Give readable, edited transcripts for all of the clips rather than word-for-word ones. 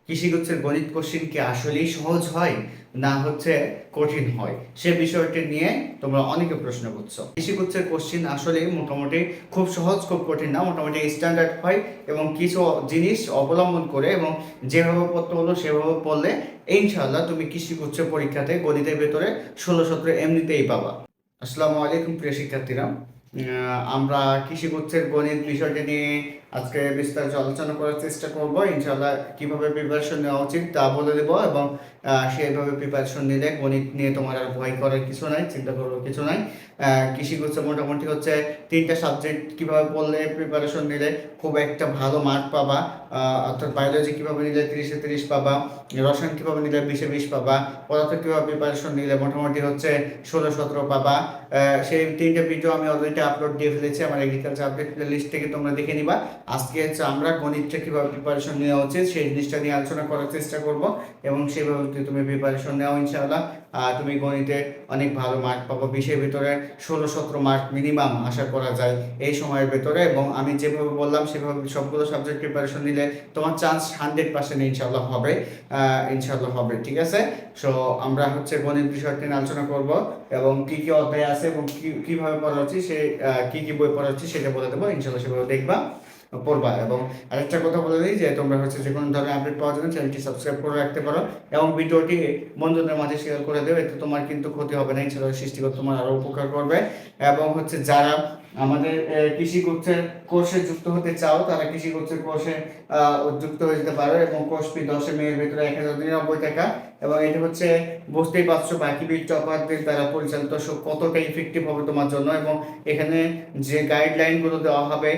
কৃষিগুচ্ছের গণিত কোশ্চিন কি আসলেই সহজ হয় না হচ্ছে কঠিন হয়, সে বিষয়টি নিয়ে তোমরা অনেকে প্রশ্ন করছো। কৃষিগুচ্ছের কোশ্চিন আসলে মোটামুটি খুব সহজ, খুব কঠিন না, মোটামুটি স্ট্যান্ডার্ড হয় এবং কিছু জিনিস অবলম্বন করে এবং যেভাবে পড়তে হলো সেভাবে পড়লে ইনশাআল্লাহ তুমি কৃষিগুচ্ছ পরীক্ষাতে গণিতের ভেতরে 16-17 এমনিতেই পাবা। আসসালামু আলাইকুম প্রিয় শিক্ষার্থীরা, আমরা কৃষিগুচ্ছের গণিত বিষয়টি নিয়ে আজকে বিস্তারিত আলোচনা করার চেষ্টা করব। ইনশাআল্লাহ কিভাবে প্রিপারেশন নেওয়া উচিত তা বলে দেব এবং সেইভাবে প্রিপারেশন নিলে গণিত নিয়ে তোমার আর ভয় করার কিছু নাই, চিন্তা করার কিছু নাই। কৃষিগুচ্ছ মোটামুটি হচ্ছে 3টা সাবজেক্ট কিভাবে পড়লে প্রিপারেশন নিলে খুব একটা ভালো মার্ক পাবা, অর্থাৎ বায়োলজি কিভাবে নিলে 30-এ 30 পাবা, রসায়ন কিভাবে নিলে 20-এ 20 পাবা, পদার্থ কিভাবে প্রিপারেশন নিলে মোটামুটি হচ্ছে 16-17 পাবা। সেই 3টে ভিডিও আমি অলরেডি আপলোড দিয়ে ফেলেছি আমার এগ্রিকালচার আপডেট প্লেলিস্ট থেকে, তোমরা দেখে নিবা। আজকে হচ্ছে আমরা গণিতটা কিভাবে প্রিপারেশন নেওয়া উচিত সেই জিনিসটা নিয়ে আলোচনা করার চেষ্টা করব এবং সেভাবে যদি তুমি প্রিপারেশন নেও ইনশাআল্লাহ তুমি গণিতে অনেক ভালো মার্ক পাবো। 20-এর ভিতরে 16-17 মার্ক মিনিমাম আশা করা যায় এই সময়ের ভেতরে, এবং আমি যেভাবে বললাম সেভাবে সবগুলো সাবজেক্ট প্রিপারেশন নিলে তোমার চান্স 100% ইনশাআল্লাহ হবে, ইনশাআল্লাহ হবে। ঠিক আছে, সো আমরা হচ্ছে গণিত বিষয়টি নিয়ে আলোচনা করব এবং কি কি অধ্যায় আছে এবং কিভাবে পড়া হচ্ছে সে কি কি বই পড়া হচ্ছে সেটা বলে দেবো, ইনশাআল্লাহ সেভাবে দেখবা পড়বা। এবং আরেকটা কথা বলে দিই যে তোমরা হচ্ছে যে কোনো ধরনের আপডেট পাওয়ার জন্য চ্যানেলটি সাবস্ক্রাইব করে রাখতে পারো এবং ভিডিওটি বন্ধুদের মাঝে শেয়ার করে দেবে, এতে তোমার কিন্তু ক্ষতি হবে না, ইনশাআল্লাহ সৃষ্টিকর্তা তোমার আরও উপকার করবে। এবং হচ্ছে যারা আমাদের কৃষিগুচ্ছের কোর্সে যুক্ত হতে চাও তারা কৃষিগুচ্ছের কোর্সে যুক্ত হয়ে যেতে পারো এবং কোর্স ফি 10 মেয়ের ভিতরে 1099 টাকা। এবং এটা হচ্ছে বুঝতেই পারছো বাকি বিট টপারদের দ্বারা পরিচালিত, কতটা ইফেক্টিভ হবে তোমার জন্য। এবং এখানে যে গাইডলাইনগুলো দেওয়া হবে,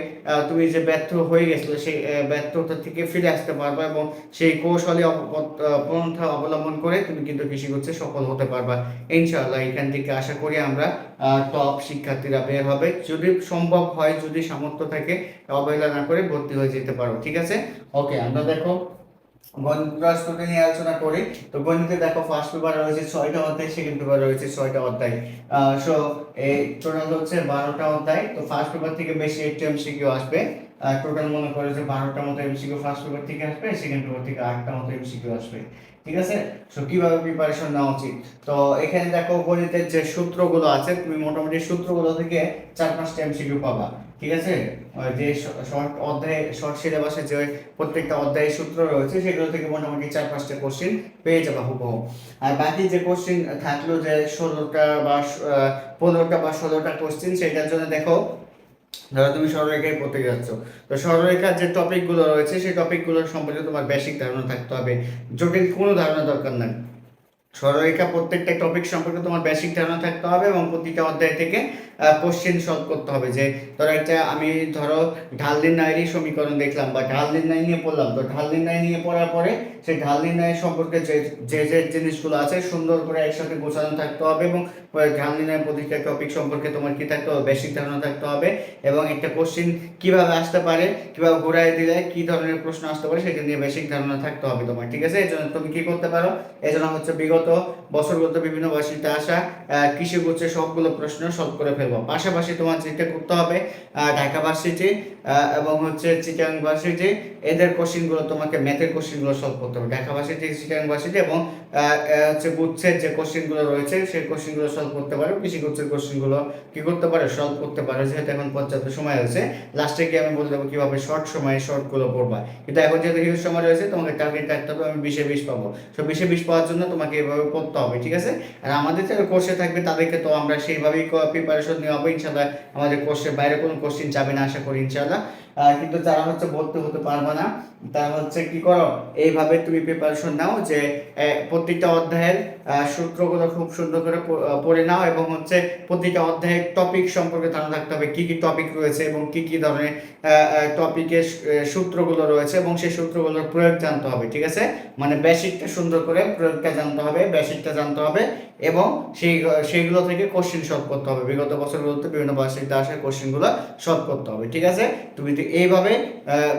তুমি যে ব্যর্থ হয়ে গেছিলে সেই ব্যর্থতা থেকে ফিরে আসতে পারবা এবং সেই কৌশলে পন্থা অবলম্বন করে তুমি কিন্তু কৃষিগুচ্ছে সফল হতে পারবা ইনশাআল্লাহ। এখান থেকে আশা করি আমরা টপ শিক্ষার্থীরা বের হবে। যদি সম্ভব হয়, যদি সামর্থ্য থাকে, অবহেলা না করে ভর্তি হয়ে যেতে পারো। ঠিক আছে, ওকে। আমরা দেখো গণিত প্রশ্নটি নিয়ে আলোচনা করি। তো গণিতে দেখো ফার্স্ট পেপার রয়েছে 6টা অধ্যায়, সেকেন্ড পেপার রয়েছে 6টা অধ্যায়। সো এই টোটাল হচ্ছে 12টা অধ্যায়। তো ফার্স্ট পেপার থেকে বেশি একটু এমসিকিউ আসবে, টোটাল মনে করে যে 12টা মতো এমসিকিউ ফার্স্ট পেপার থেকে আসবে, সেকেন্ড পেপার থেকে 8টা মতো এমসিকিউ আসবে। ঠিক আছে, সো কিভাবে প্রিপারেশন নেওয়া উচিত। তো এখানে দেখো গণিতের যে সূত্রগুলো আছে, তুমি মোটামুটি সূত্রগুলো থেকে 4-5টা এমসিকিউ পাবা। ঠিক আছে, যে শর্ট অধ্যায় শর্ট সিলেবাসে যে প্রত্যেকটা অধ্যায়ের সূত্র রয়েছে সেগুলো থেকে মোটামুটি 4-5টা কোশ্চেন পেয়ে যাবা হুবহু। আর বাকি যে কোশ্চেন থাকলো যে 16টা বা 15টা বা 16টা কোশ্চেন, সেটার জন্য দেখো ধরো তুমি সরলরেখায় পড়তে যাচ্ছ, তো সরলরেখার যে টপিকগুলো রয়েছে সেই টপিকগুলো সম্পর্কে তোমার বেসিক ধারণা থাকতে হবে, জটিল কোনো ধারণা দরকার নাই। সরলরেখা প্রত্যেকটা টপিক সম্পর্কে তোমার বেসিক ধারণা থাকতে হবে এবং প্রতিটা অধ্যায় থেকে কোশ্চেন সলভ করতে হবে। যে ধরো একটা আমি ধরো ঢাল নির্ণয়েরই সমীকরণ দেখলাম বা ঢাল নির্ণয় নিয়ে পড়লাম, তো ঢাল নির্ণয় নিয়ে পড়ার পরে সেই ঢাল নির্ণয় সম্পর্কে যে যে যে জিনিসগুলো আছে সুন্দর করে একসাথে গোছানো থাকতে হবে এবং ঢাল নির্ণয়ের প্রতিটা টপিক সম্পর্কে তোমার কি থাকতে হবে, বেসিক ধারণা থাকতে হবে। এবং একটা কোশ্চেন কিভাবে আসতে পারে, কিভাবে ঘুরাই দিলে কি ধরনের প্রশ্ন আসতে পারে সেটা নিয়ে বেসিক ধারণা থাকতে হবে তোমার। ঠিক আছে, এই জন্য তুমি কি করতে পারো, এই জন্য হচ্ছে বিগত বছরগত বিভিন্ন ভার্সিটিতে আসা কৃষিগুচ্ছের সবগুলো প্রশ্ন সলভ করে ফেলবো। পাশাপাশি তোমার যেটা করতে হবে, ঢাকা ভার্সিটি এবং হচ্ছে চিটাগাং ভার্সিটি, এদের কোশ্চেনগুলো তোমাকে ম্যাথের কোশ্চেনগুলো সলভ করতে হবে। ঢাকা ভার্সিটি, চিটাগাং ভার্সিটি এবং হচ্ছে গুচ্ছের যে কোশ্চেনগুলো রয়েছে সেই কোশ্চেনগুলো সলভ করতে পারো। কৃষিগুচ্ছের কোশ্চেনগুলো কি করতে পারো, সলভ করতে পারো। যেহেতু এখন পর্যাপ্ত সময় আছে, লাস্টে গিয়ে আমি বলে দেবো কিভাবে শর্ট সময়ে শর্টগুলো পড়বা। কিন্তু এখন যেহেতু হিউজ সময় রয়েছে, তোমাকে টার্গেট রাখতে হবে আমি 20-এ 20 পাবো। সো 20-এ 20 পাওয়ার জন্য তোমাকে এভাবে পড়তে হবে। ঠিক আছে, আর আমাদের যারা কোর্সে থাকবে তাদেরকে তো আমরা সেইভাবেই প্রিপারেশন নেওয়া হবে ইনশাআল্লাহ। আমাদের কোর্সের বাইরে কোনো কোশ্চেন যাবে না আশা করি ইনশাআল্লাহ। কিন্তু যারা হচ্ছে ভর্তি হতে পারবে না তারা হচ্ছে কি করো, এইভাবে তুমি প্রিপারেশন নাও যে প্রত্যেকটা অধ্যায়ের সূত্রগুলো খুব সুন্দর করে পড়ে নাও এবং হচ্ছে প্রতিটা অধ্যায়ের টপিক সম্পর্কে ধারণা থাকতে হবে, কি কি টপিক রয়েছে এবং কি কি ধরনের টপিকের সূত্রগুলো রয়েছে এবং সেই সূত্রগুলোর প্রয়োগ জানতে হবে। ঠিক আছে, মানে বেসিকটা সুন্দর করে প্রয়োগটা জানতে হবে, বেসিকটা জানতে হবে এবং সেইগুলো থেকে কোশ্চেন সলভ করতে হবে। বিগত বছরগুলোতে বিভিন্ন ভার্সিটিতে আসা কোশ্চেনগুলো সলভ করতে হবে। ঠিক আছে, তুমি যদি এইভাবে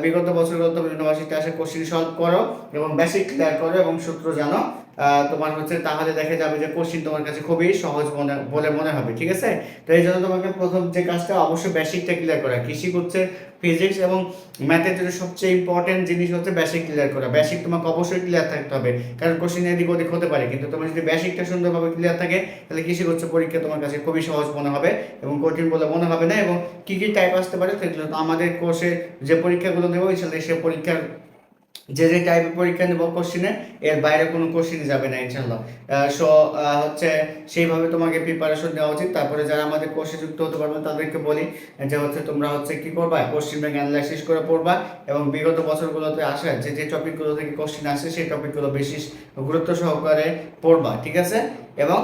বিগত বছরগুলোতে বিভিন্ন ভার্সিটিতে আসা কোশ্চেন সলভ করো এবং বেসিক ক্লিয়ার করো এবং সূত্র জানো, তোমার হচ্ছে তাহলে দেখা যাবে যে কোশ্চেন তোমার কাছে খুবই সহজ বলে মনে হবে। ঠিক আছে, তো এই জন্য তোমাকে প্রথম যে কাজটা অবশ্যই বেসিকটা ক্লিয়ার করা। কৃষিগুচ্ছের ফিজিক্স এবং ম্যাথের জন্য সবচেয়ে ইম্পর্টেন্ট জিনিস হচ্ছে বেসিক ক্লিয়ার করা। বেসিক তোমাকে অবশ্যই ক্লিয়ার থাকতে হবে, কারণ কোশ্চেন এদিক ওদিক হতে পারে, কিন্তু তোমার যদি বেসিকটা সুন্দরভাবে ক্লিয়ার থাকে তাহলে কৃষি করছে পরীক্ষা তোমার কাছে খুবই সহজ মনে হবে এবং কঠিন বলে মনে হবে না। এবং কি কি টাইপ আসতে পারে সেগুলো আমাদের কোর্সে যে পরীক্ষাগুলো দেবো ইনশাল্লাহ সে পরীক্ষার যে যে টাইপের পরীক্ষা নেব কোশ্চেনে এর বাইরে কোনো কোশ্চেনই যাবে না ইনশাল্লাহ। সো হচ্ছে সেইভাবে তোমাকে প্রিপারেশন নেওয়া উচিত। তারপরে যারা আমাদের কোর্সে যুক্ত হতে পারবে তাদেরকে বলি যে হচ্ছে তোমরা হচ্ছে কি করবা, কোশ্চেন ব্যাংক অ্যানালাইসিস করে পড়বা এবং বিগত বছরগুলোতে আসা যে যে টপিকগুলো থেকে কোশ্চেন আসে সেই টপিকগুলো বেশি গুরুত্ব সহকারে পড়বা, ঠিক আছে? এবং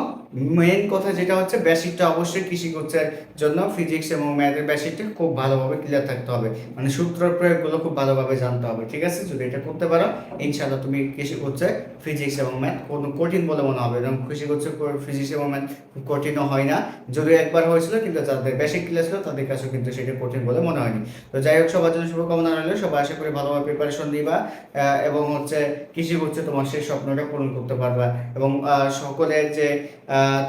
মেইন কথা যেটা হচ্ছে বেসিকটা অবশ্যই কৃষিগুচ্ছের জন্য ফিজিক্স এবং ম্যাথের বেসিকটা খুব ভালোভাবে ক্লিয়ার থাকতে হবে, মানে সূত্র প্রয়োগগুলো খুব ভালোভাবে জানতে হবে, ঠিক আছে? যদি এটা করতে পারো ইনশাআল্লাহ তুমি কৃষিগুচ্ছে ফিজিক্স এবং ম্যাথ কোনো কঠিন বলে মনে হবে, এবং কৃষিগুচ্ছে ফিজিক্স এবং ম্যাথ কঠিনও হয় না, যদিও একবার হয়েছিল কিন্তু যাদের বেসিক ক্লিয়ার ছিল তাদের কাছেও কিন্তু সেটা কঠিন বলে মনে হয়নি। তো যাই হোক, সবার জন্য শুভকামনা রইল, সবাই আশা করি ভালোভাবে প্রিপারেশন নিবা এবং হচ্ছে কৃষিগুচ্ছে তোমার সেই স্বপ্নটা পূরণ করতে পারবা এবং সকলের যে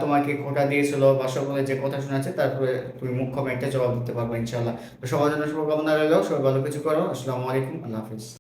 তোমাকে খোটা দিয়েছিল বা সকলে যে কথা শোনাচ্ছে তারপরে তুমি মুখ্যম একটা জবাব দিতে পারবে ইনশাআল্লাহ। তো সবার জন্য শুভকামনা রইল, সবাই ভালো কিছু করো। আসসালামু আলাইকুম, আল্লাহ হাফিজ।